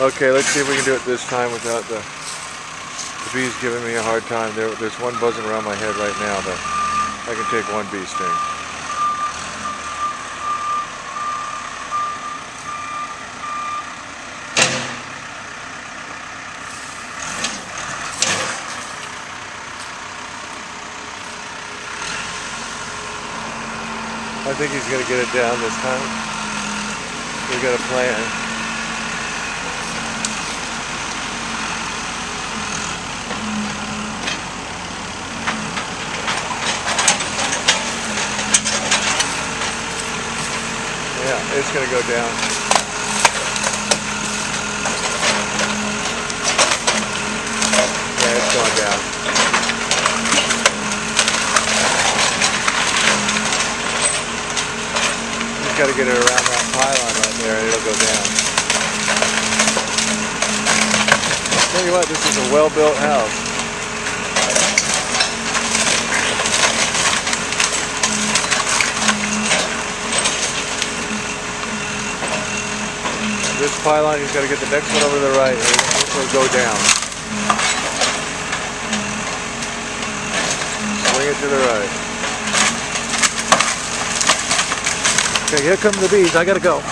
Okay, let's see if we can do it this time without the bees giving me a hard time. There's one buzzing around my head right now, but I can take one bee sting. I think he's going to get it down this time. We got a plan. Yeah, it's going to go down. Yeah, it's going down. Just got to get it around that pylon right there and it'll go down. Tell you what, this is a well-built house. This pylon, he's got to get the next one over to the right and it'll go down. Swing it to the right. Okay, here come the bees. I gotta go.